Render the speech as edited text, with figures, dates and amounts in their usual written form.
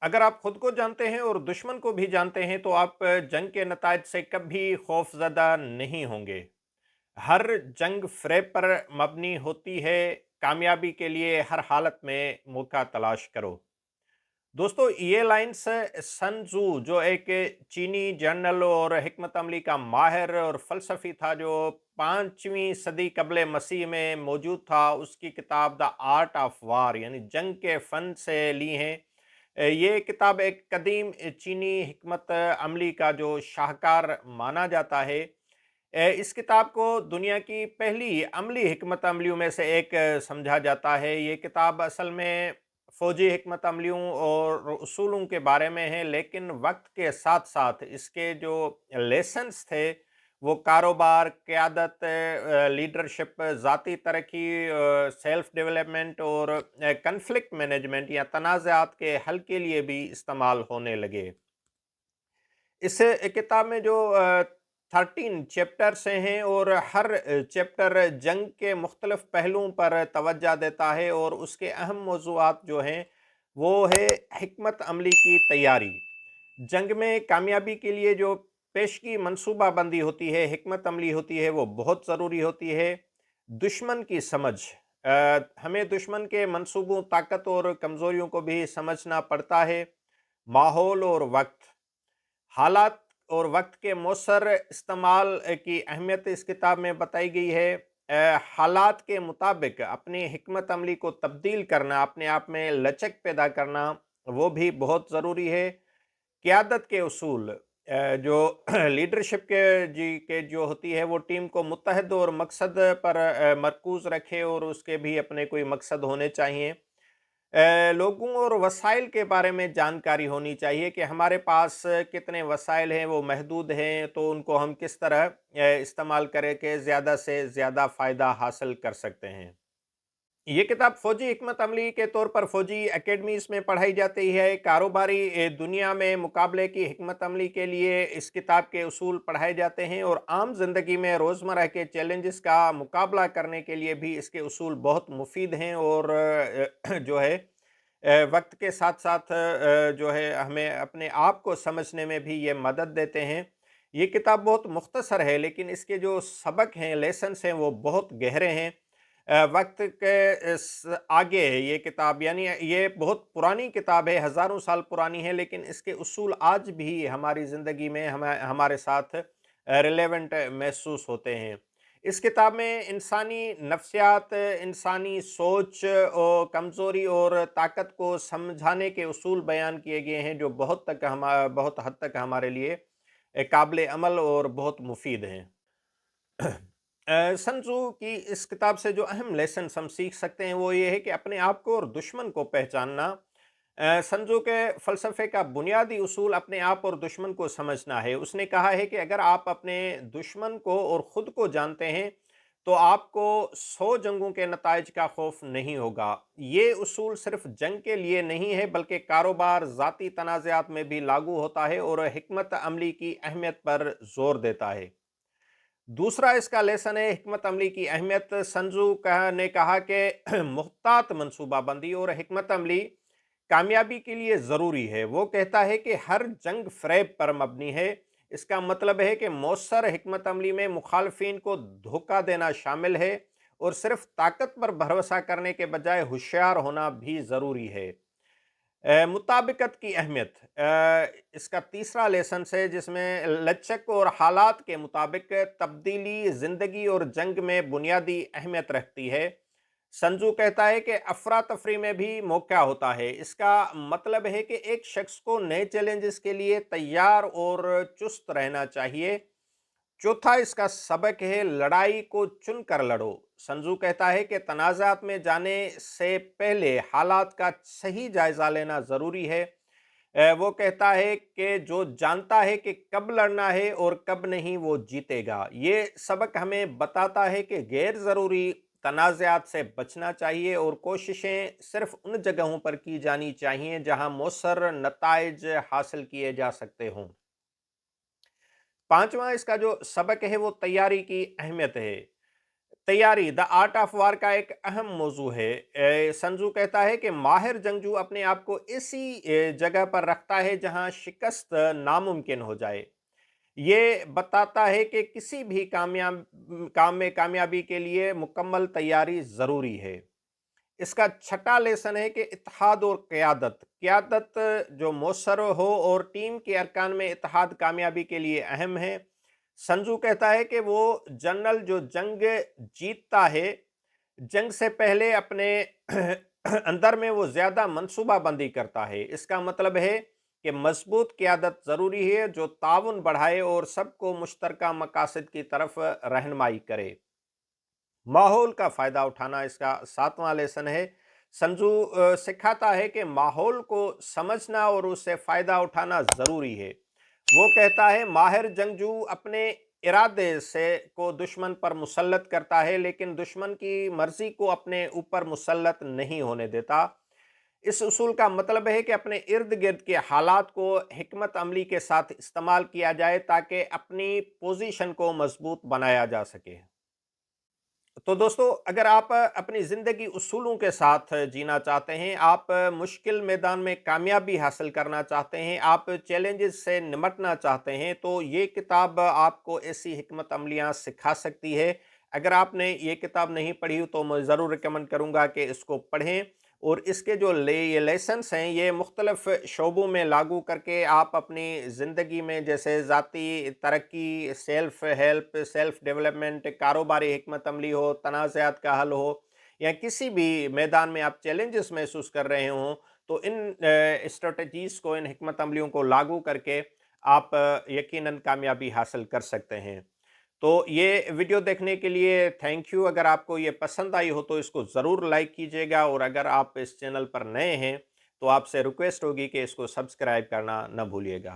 अगर आप खुद को जानते हैं और दुश्मन को भी जानते हैं तो आप जंग के नताज से कभी खौफज़दा नहीं होंगे। हर जंग फ़रेब पर मबनी होती है। कामयाबी के लिए हर हालत में मौका तलाश करो। दोस्तों, ये लाइन्स सन त्ज़ू जो एक चीनी जर्नल और हिकमत अमली का माहिर और फ़लसफ़ी था, जो 5वीं सदी क़ब्ल मसीह में मौजूद था, उसकी किताब द आर्ट ऑफ वार यानी जंग के फ़न से ली हैं। ये किताब एक कदीम चीनी हिकमत अमली का जो शाहकार माना जाता है। इस किताब को दुनिया की पहली अमली हिकमत अमलियों में से एक समझा जाता है। ये किताब असल में फ़ौजी हिकमत अमलियों और उसूलों के बारे में है, लेकिन वक्त के साथ साथ इसके जो लेसन्स थे वो कारोबार, क़यादत, लीडरशिप, ज़ाती तरक्की, सेल्फ डेवलपमेंट और कन्फ्लिक्ट मैनेजमेंट या तनाज़ात के हल के लिए भी इस्तेमाल होने लगे। इस किताब में जो 13 चैप्टर्स हैं और हर चैप्टर जंग के मुख्तलिफ पहलुओं पर तवज्जो देता है, और उसके अहम मौज़ूआत जो हैं वो है हिकमत अमली की तैयारी। जंग में कामयाबी के लिए जो पेशगी मनसूबाबंदी होती है, हिकमत अमली होती है, वो बहुत ज़रूरी होती है। दुश्मन की समझ, हमें दुश्मन के मंसूबों, ताकत और कमज़ोरियों को भी समझना पड़ता है। माहौल और वक्त, हालात और वक्त के मौसर इस्तेमाल की अहमियत इस किताब में बताई गई है। हालात के मुताबिक अपनी हिकमत अमली को तब्दील करना, अपने आप में लचक पैदा करना, वो भी बहुत ज़रूरी है। क़यादत के उसूल, जो लीडरशिप के जो होती है वो टीम को मुत्तहद और मकसद पर मरकूज़ रखे, और उसके भी अपने कोई मकसद होने चाहिए। लोगों और वसाइल के बारे में जानकारी होनी चाहिए कि हमारे पास कितने वसाइल हैं, वो महदूद हैं, तो उनको हम किस तरह इस्तेमाल करें कि ज़्यादा से ज़्यादा फ़ायदा हासिल कर सकते हैं। ये किताब फ़ौजी हिकमत अमली के तौर पर फ़ौजी एकेडमीज़ में पढ़ाई जाती है। कारोबारी दुनिया में मुकाबले की हिकमत अमली के लिए इस किताब के उसूल पढ़ाए जाते हैं, और आम ज़िंदगी में रोज़मर्रा के चैलेंजेस का मुकाबला करने के लिए भी इसके उसूल बहुत मुफीद हैं, और जो है वक्त के साथ साथ जो है हमें अपने आप को समझने में भी ये मदद देते हैं। ये किताब बहुत मुख्तसर है, लेकिन इसके जो सबक हैं, लेसन्स हैं, वो बहुत गहरे हैं। वक्त के आगे है ये किताब, यानी ये बहुत पुरानी किताब है, हज़ारों साल पुरानी है, लेकिन इसके उसूल आज भी हमारी ज़िंदगी में हमारे साथ रिलेवेंट महसूस होते हैं। इस किताब में इंसानी नफ्सियात, इंसानी सोच और कमज़ोरी और ताकत को समझाने के उसूल बयान किए गए हैं, जो बहुत हद तक हमारे लिए काबिल अमल और बहुत मुफीद हैं। सन तज़ू की इस किताब से जो अहम लेसन हम सीख सकते हैं वो ये है कि अपने आप को और दुश्मन को पहचानना। सन तज़ू के फ़लसफ़े का बुनियादी उसूल अपने आप और दुश्मन को समझना है। उसने कहा है कि अगर आप अपने दुश्मन को और ख़ुद को जानते हैं तो आपको 100 जंगों के नताइज का खौफ नहीं होगा। ये उसूल सिर्फ जंग के लिए नहीं है, बल्कि कारोबार, ज़ाती तनाज़ात में भी लागू होता है, और हिकमत अमली की अहमियत पर ज़ोर देता है। दूसरा इसका लेसन है हिकमत अमली की अहमियत। ने कहा कि मुहतात मनसूबाबंदी और हिकमत अमली कामयाबी के लिए ज़रूरी है। वो कहता है कि हर जंग फ़रेब पर मबनी है। इसका मतलब है कि मौसर हिकमत अमली में मुखालफिन को धोखा देना शामिल है, और सिर्फ ताकत पर भरोसा करने के बजाय होशियार होना भी ज़रूरी है। मुताबिकत की अहमियत, इसका तीसरा लेसन है, जिसमें लचक और हालात के मुताबिक तब्दीली ज़िंदगी और जंग में बुनियादी अहमियत रखती है। संजू कहता है कि अफरा तफरी में भी मौका होता है। इसका मतलब है कि एक शख्स को नए चैलेंजेस के लिए तैयार और चुस्त रहना चाहिए। चौथा इसका सबक है लड़ाई को चुनकर लड़ो। संजू कहता है कि तनाज़ात में जाने से पहले हालात का सही जायजा लेना ज़रूरी है। वो कहता है कि जो जानता है कि कब लड़ना है और कब नहीं, वो जीतेगा। ये सबक हमें बताता है कि गैर ज़रूरी तनाज़ात से बचना चाहिए, और कोशिशें सिर्फ उन जगहों पर की जानी चाहिए जहां मौसर नताइज हासिल किए जा सकते हों। पांचवा इसका जो सबक है वो तैयारी की अहमियत है। तैयारी द आर्ट ऑफ वार का एक अहम मौजू है। संजू कहता है कि माहिर जंगजू अपने आप को ऐसी जगह पर रखता है जहां शिकस्त नामुमकिन हो जाए। ये बताता है कि किसी भी काम में कामयाबी के लिए मुकम्मल तैयारी ज़रूरी है। इसका छठा लेसन है कि इत्तेहाद और क़यादत क़यादत जो मौसर हो और टीम के अरकान में इत्तेहाद कामयाबी के लिए अहम है। संजू कहता है कि वो जनरल जो जंग जीतता है, जंग से पहले अपने अंदर में वो ज़्यादा मनसूबाबंदी करता है। इसका मतलब है कि मजबूत क़यादत ज़रूरी है जो ताउन बढ़ाए और सबको मुश्तरका मकासद की तरफ रहनुमाई करे। माहौल का फ़ायदा उठाना इसका सातवां लेसन है। संजू सिखाता है कि माहौल को समझना और उससे फ़ायदा उठाना ज़रूरी है। वो कहता है माहिर जंगजू अपने इरादे से को दुश्मन पर मुसल्लत करता है लेकिन दुश्मन की मर्जी को अपने ऊपर मुसल्लत नहीं होने देता। इस उसूल का मतलब है कि अपने इर्द गिर्द के हालात को हिकमत अमली के साथ इस्तेमाल किया जाए ताकि अपनी पोजीशन को मजबूत बनाया जा सके। तो दोस्तों, अगर आप अपनी ज़िंदगी उसूलों के साथ जीना चाहते हैं, आप मुश्किल मैदान में कामयाबी हासिल करना चाहते हैं, आप चैलेंजेस से निमटना चाहते हैं, तो ये किताब आपको ऐसी हिकमत अमलियाँ सिखा सकती है। अगर आपने ये किताब नहीं पढ़ी हो तो मैं ज़रूर रिकमेंड करूँगा कि इसको पढ़ें और इसके जो ये लेसन्स हैं ये मुख्तलिफ़ शोबों में लागू करके आप अपनी ज़िंदगी में जैसे ज़ाती तरक्की, सेल्फ़ हेल्प, सेल्फ़ डेवलपमेंट, कारोबारी हिकमत अमली हो, तनाज़ात का हल हो या किसी भी मैदान में आप चैलेंजेस महसूस कर रहे हों, तो इन स्ट्रैटेजीज़ को, इन हिकमत अमलियों को लागू करके आप यकीनन कामयाबी हासिल कर सकते हैं। तो ये वीडियो देखने के लिए थैंक यू। अगर आपको ये पसंद आई हो तो इसको ज़रूर लाइक कीजिएगा और अगर आप इस चैनल पर नए हैं तो आपसे रिक्वेस्ट होगी कि इसको सब्सक्राइब करना न भूलिएगा।